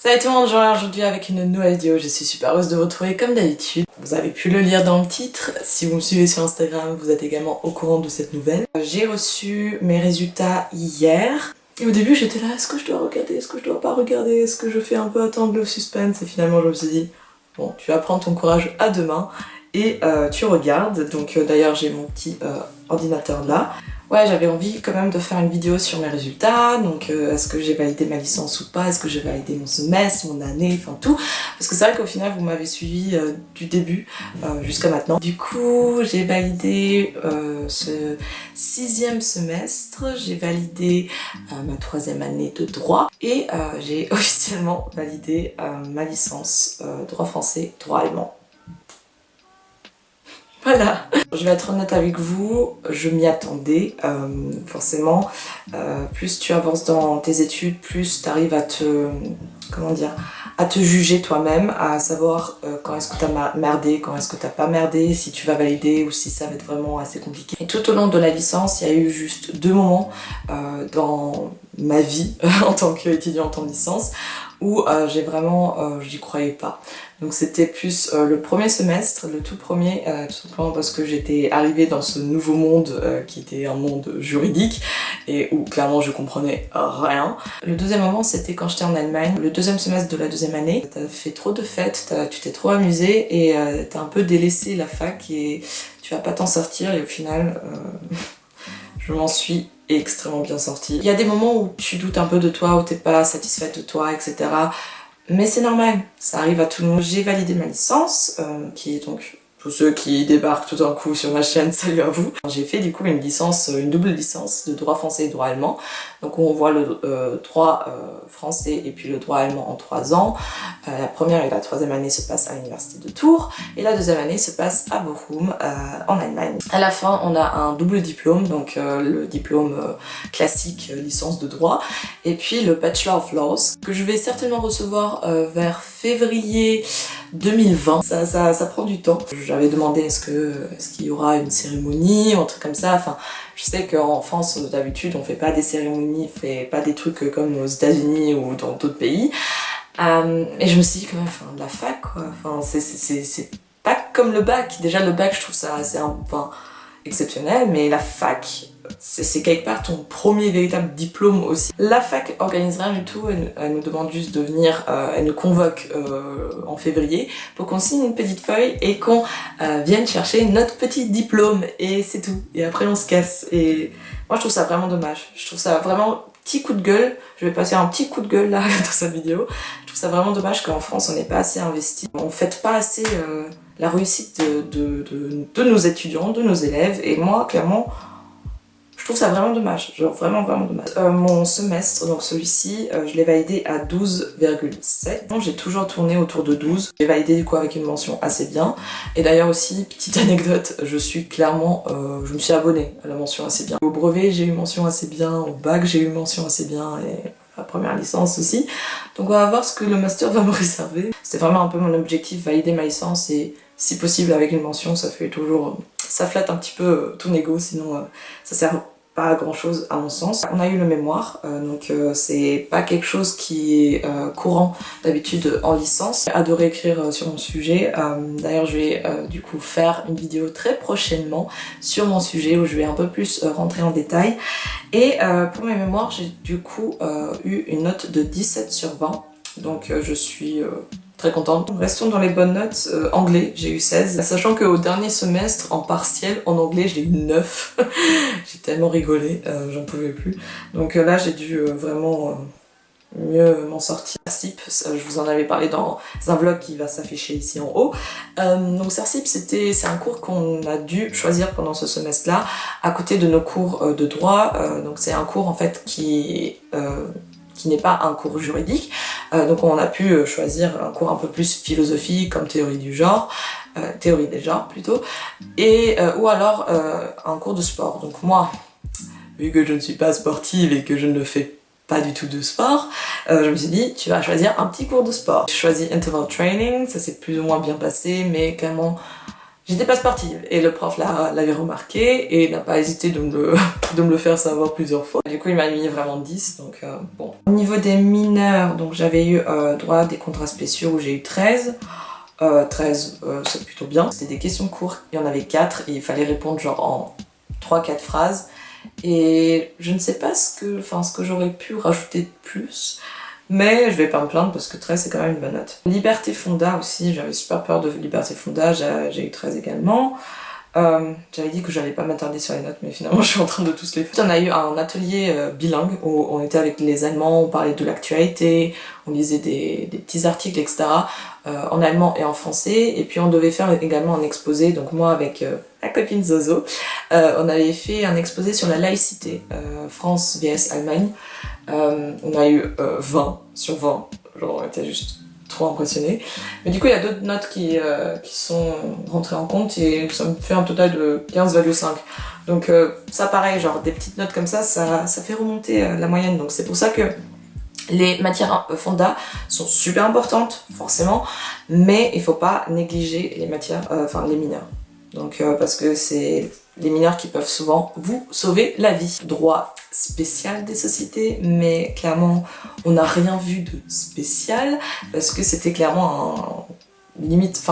Salut tout le monde, je reviens aujourd'hui avec une nouvelle vidéo. Je suis super heureuse de vous retrouver comme d'habitude. Vous avez pu le lire dans le titre. Si vous me suivez sur Instagram, vous êtes également au courant de cette nouvelle. J'ai reçu mes résultats hier. Et au début j'étais là, est-ce que je dois regarder, est-ce que je dois pas regarder, est-ce que je fais un peu attendre le suspense? Et finalement je me suis dit, bon, tu vas prendre ton courage à deux mains et tu regardes. Donc d'ailleurs j'ai mon petit ordinateur là. Ouais, j'avais envie quand même de faire une vidéo sur mes résultats, donc est-ce que j'ai validé ma licence ou pas, est-ce que j'ai validé mon semestre, mon année, enfin tout. Parce que c'est vrai qu'au final vous m'avez suivi du début jusqu'à maintenant. Du coup j'ai validé ce 6e semestre, j'ai validé ma 3e année de droit et j'ai officiellement validé ma licence droit français, droit allemand. Voilà. Je vais être honnête avec vous, je m'y attendais, forcément. Plus tu avances dans tes études, plus tu arrives à te... comment dire, à te juger toi-même, à savoir quand est-ce que tu as merdé, quand est-ce que tu n'as pas merdé, si tu vas valider ou si ça va être vraiment assez compliqué. Et tout au long de la licence, il y a eu juste 2 moments dans ma vie en tant qu'étudiante en licence où j'ai vraiment, j'y croyais pas. Donc c'était plus le premier semestre, le tout premier, tout simplement parce que j'étais arrivée dans ce nouveau monde qui était un monde juridique et où clairement je comprenais rien. Le deuxième moment c'était quand j'étais en Allemagne, le 2e semestre de la 2e année. T'as fait trop de fêtes, tu t'es trop amusé et t'as un peu délaissé la fac et tu vas pas t'en sortir et au final je m'en suis extrêmement bien sortie. Il y a des moments où tu doutes un peu de toi, où t'es pas satisfaite de toi, etc. Mais c'est normal, ça arrive à tout le monde. J'ai validé ma licence, qui est donc, pour ceux qui débarquent tout d'un coup sur ma chaîne, salut à vous. J'ai fait du coup une licence, une double licence de droit français et droit allemand. Donc on voit le droit français et puis le droit allemand en 3 ans. La première et la 3e année se passent à l'université de Tours et la 2e année se passe à Bochum en Allemagne. À la fin on a un double diplôme, donc le diplôme classique licence de droit et puis le Bachelor of Laws que je vais certainement recevoir vers février 2020. Ça prend du temps. J'avais demandé est-ce qu'il y aura une cérémonie ou un truc comme ça. Enfin, je sais qu'en France d'habitude on fait pas des cérémonies, on fait pas des trucs comme aux États-Unis ou dans d'autres pays. Et je me suis dit quand même, enfin, de la fac quoi. Enfin, c'est pas comme le bac. Déjà le bac je trouve ça assez exceptionnel, mais la fac c'est quelque part ton premier véritable diplôme aussi. La fac organise rien du tout, elle nous demande juste de venir, elle nous convoque en février pour qu'on signe une petite feuille et qu'on vienne chercher notre petit diplôme et c'est tout. Et après on se casse et moi je trouve ça vraiment dommage. Je trouve ça vraiment petit coup de gueule, je vais passer un petit coup de gueule là dans cette vidéo. Je trouve ça vraiment dommage qu'en France on n'est pas assez investi, on fête pas assez la réussite de nos étudiants, de nos élèves et moi clairement je trouve ça vraiment dommage, genre vraiment dommage. Mon semestre, donc celui-ci, je l'ai validé à 12,7. J'ai toujours tourné autour de 12. J'ai validé du coup avec une mention assez bien. Et d'ailleurs aussi, petite anecdote, je suis clairement, je me suis abonnée à la mention assez bien. Au brevet, j'ai eu mention assez bien, au bac, j'ai eu mention assez bien et la première licence aussi. Donc on va voir ce que le master va me réserver. C'était vraiment un peu mon objectif, valider ma licence et si possible avec une mention, ça fait toujours, ça flatte un petit peu ton ego, sinon ça sert pas grand chose à mon sens. On a eu le mémoire, donc c'est pas quelque chose qui est courant d'habitude en licence. J'ai adoré écrire sur mon sujet, d'ailleurs je vais du coup faire une vidéo très prochainement sur mon sujet où je vais un peu plus rentrer en détail. Et pour mes mémoires j'ai du coup eu une note de 17 sur 20, donc je suis très contente. Restons dans les bonnes notes. Anglais, j'ai eu 16. Sachant qu'au dernier semestre, en partiel, en anglais, j'ai eu 9. J'ai tellement rigolé, j'en pouvais plus. Donc là, j'ai dû vraiment mieux m'en sortir. CERCIP, je vous en avais parlé dans un vlog qui va s'afficher ici en haut. Donc CERCIP, c'est un cours qu'on a dû choisir pendant ce semestre-là, à côté de nos cours de droit. Donc c'est un cours en fait qui n'est pas un cours juridique, donc on a pu choisir un cours un peu plus philosophique comme théorie du genre, théorie des genres plutôt, et ou alors un cours de sport. Donc moi, vu que je ne suis pas sportive et que je ne fais pas du tout de sport, je me suis dit tu vas choisir un petit cours de sport. J'ai choisi interval training, ça s'est plus ou moins bien passé, mais clairement J'étais pas sportive et le prof l'avait remarqué et n'a pas hésité de me le faire savoir plusieurs fois. Du coup il m'a mis vraiment 10, donc bon. Au niveau des mineurs, donc j'avais eu droit à des contrats spéciaux où j'ai eu 13. 13, c'est plutôt bien. C'était des questions courtes, il y en avait 4 et il fallait répondre genre en 3-4 phrases. Et je ne sais pas ce que j'aurais pu rajouter de plus. Mais je vais pas me plaindre parce que 13 c'est quand même une bonne note. Liberté Fonda aussi, j'avais super peur de Liberté Fonda, j'ai eu 13 également. J'avais dit que j'allais pas m'attarder sur les notes, mais finalement je suis en train de tous les faire. On a eu un atelier bilingue où on était avec les Allemands, on parlait de l'actualité, on lisait des petits articles, etc. En allemand et en français. Et puis on devait faire également un exposé, donc moi avec la copine Zozo, on avait fait un exposé sur la laïcité, France vs Allemagne. On a eu 20 sur 20, genre on était juste trop impressionnés. Mais du coup il y a d'autres notes qui sont rentrées en compte et ça me fait un total de 15,5. Donc ça pareil, genre des petites notes comme ça fait remonter la moyenne. Donc c'est pour ça que les matières fonda sont super importantes, forcément, mais il faut pas négliger les matières, les mineurs. Donc parce que c'est les mineurs qui peuvent souvent vous sauver la vie. Droit spécial des sociétés, mais clairement on n'a rien vu de spécial parce que c'était clairement limite,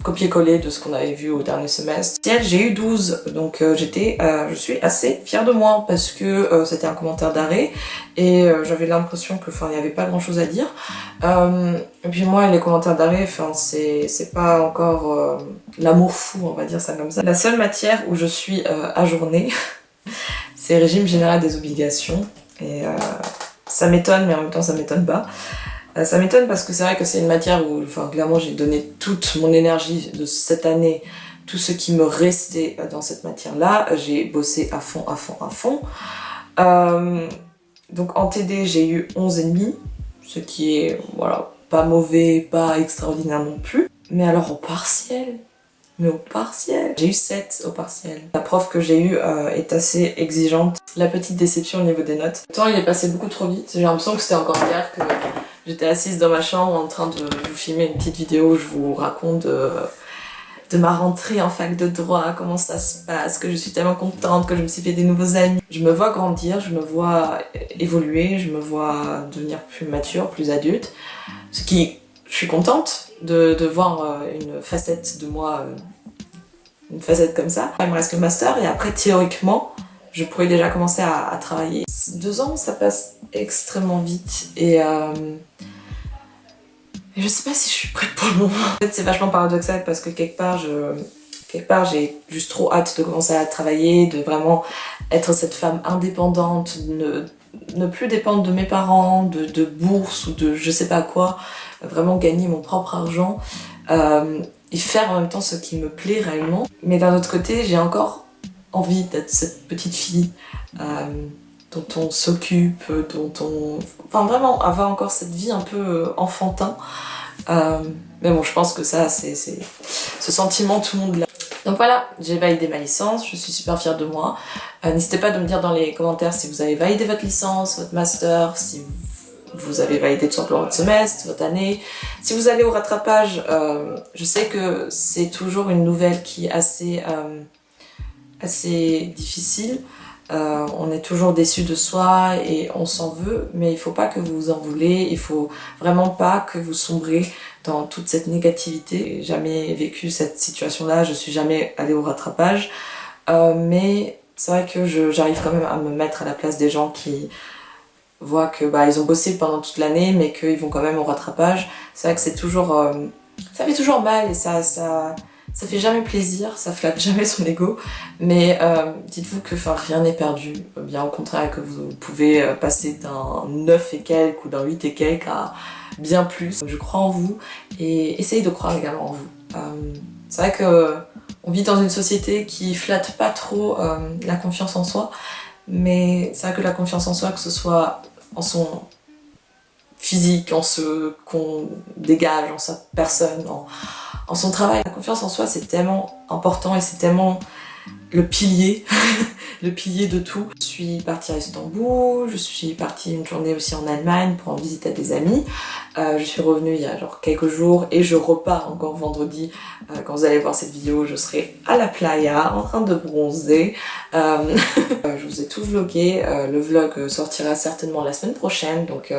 copier-coller de ce qu'on avait vu au dernier semestre. J'ai eu 12, donc je suis assez fière de moi parce que c'était un commentaire d'arrêt et j'avais l'impression que il n'y avait pas grand chose à dire. Et puis moi les commentaires d'arrêt, c'est pas encore l'amour fou, on va dire ça comme ça. La seule matière où je suis ajournée, c'est régime général des obligations et ça m'étonne mais en même temps ça m'étonne pas. Ça m'étonne parce que c'est vrai que c'est une matière où clairement j'ai donné toute mon énergie de cette année, tout ce qui me restait dans cette matière-là. J'ai bossé à fond, à fond, à fond. Donc en TD j'ai eu 11,5, ce qui est voilà, pas mauvais, pas extraordinaire non plus. Mais alors au partiel, j'ai eu 7 au partiel. La prof que j'ai eue est assez exigeante. La petite déception au niveau des notes. Le temps il est passé beaucoup trop vite, j'ai l'impression que c'était encore hier que j'étais assise dans ma chambre en train de vous filmer une petite vidéo où je vous raconte de ma rentrée en fac de droit, comment ça se passe, que je suis tellement contente, que je me suis fait des nouveaux amis. Je me vois grandir, je me vois évoluer, je me vois devenir plus mature, plus adulte. Ce qui, je suis contente de voir une facette de moi, une facette comme ça. Il me reste le master et après théoriquement, je pourrais déjà commencer à travailler. 2 ans, ça passe extrêmement vite et je sais pas si je suis prête pour le moment. En fait, c'est vachement paradoxal parce que quelque part, j'ai juste trop hâte de commencer à travailler, de vraiment être cette femme indépendante, ne plus dépendre de mes parents, de bourse ou de je sais pas quoi, vraiment gagner mon propre argent et faire en même temps ce qui me plaît réellement. Mais d'un autre côté, j'ai encore envie d'être cette petite fille dont on s'occupe, vraiment avoir encore cette vie un peu enfantin. Mais bon, je pense que ça, c'est ce sentiment, tout le monde l'a. Donc voilà, j'ai validé ma licence, je suis super fière de moi. N'hésitez pas de me dire dans les commentaires si vous avez validé votre licence, votre master, si vous avez validé tout simplement votre semestre, votre année. Si vous allez au rattrapage, je sais que c'est toujours une nouvelle qui est assez difficile. On est toujours déçu de soi et on s'en veut, mais il faut pas que vous vous en voulez, il faut vraiment pas que vous sombrez dans toute cette négativité. J'ai jamais vécu cette situation-là, je suis jamais allée au rattrapage, mais c'est vrai que j'arrive quand même à me mettre à la place des gens qui voient que ils ont bossé pendant toute l'année, mais qu'ils vont quand même au rattrapage. C'est vrai que c'est toujours, ça fait toujours mal et ça fait jamais plaisir, ça flatte jamais son ego, mais dites-vous que rien n'est perdu, bien au contraire que vous pouvez passer d'un 9 et quelques ou d'un 8 et quelques à bien plus. Je crois en vous et essayez de croire également en vous. C'est vrai que on vit dans une société qui flatte pas trop la confiance en soi, mais c'est vrai que la confiance en soi, que ce soit en son physique, en ce qu'on dégage, en sa personne, en son travail. La confiance en soi, c'est tellement important et c'est tellement le pilier, le pilier de tout. Je suis partie à Istanbul, je suis partie une journée aussi en Allemagne pour en visiter des amis. Je suis revenue il y a genre quelques jours et je repars encore vendredi. Quand vous allez voir cette vidéo, je serai à la playa en train de bronzer. Je vous ai tout vlogué, le vlog sortira certainement la semaine prochaine, donc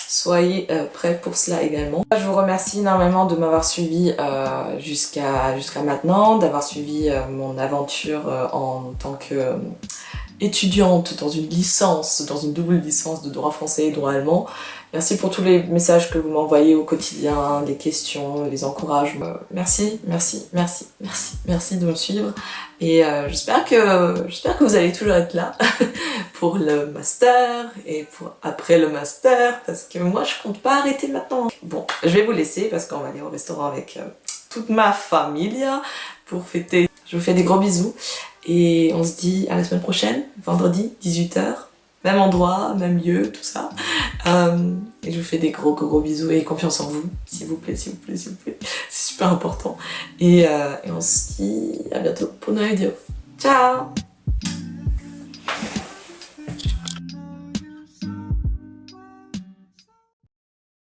soyez prêts pour cela également. Je vous remercie énormément de m'avoir suivi jusqu'à maintenant, d'avoir suivi mon aventure en tant que étudiante dans une licence, dans une double licence de droit français et droit allemand. Merci pour tous les messages que vous m'envoyez au quotidien, les questions, les encouragements. Merci, merci, merci, merci, merci de me suivre. Et j'espère que vous allez toujours être là pour le master et pour après le master, parce que moi je compte pas arrêter maintenant. Bon, je vais vous laisser parce qu'on va aller au restaurant avec toute ma famille pour fêter. Je vous fais des gros bisous et on se dit à la semaine prochaine, vendredi 18 h, même endroit, même lieu, tout ça. Et je vous fais des gros bisous et confiance en vous, s'il vous plaît, s'il vous plaît, s'il vous plaît. C'est super important. Et on se dit à bientôt pour une nouvelle vidéo. Ciao!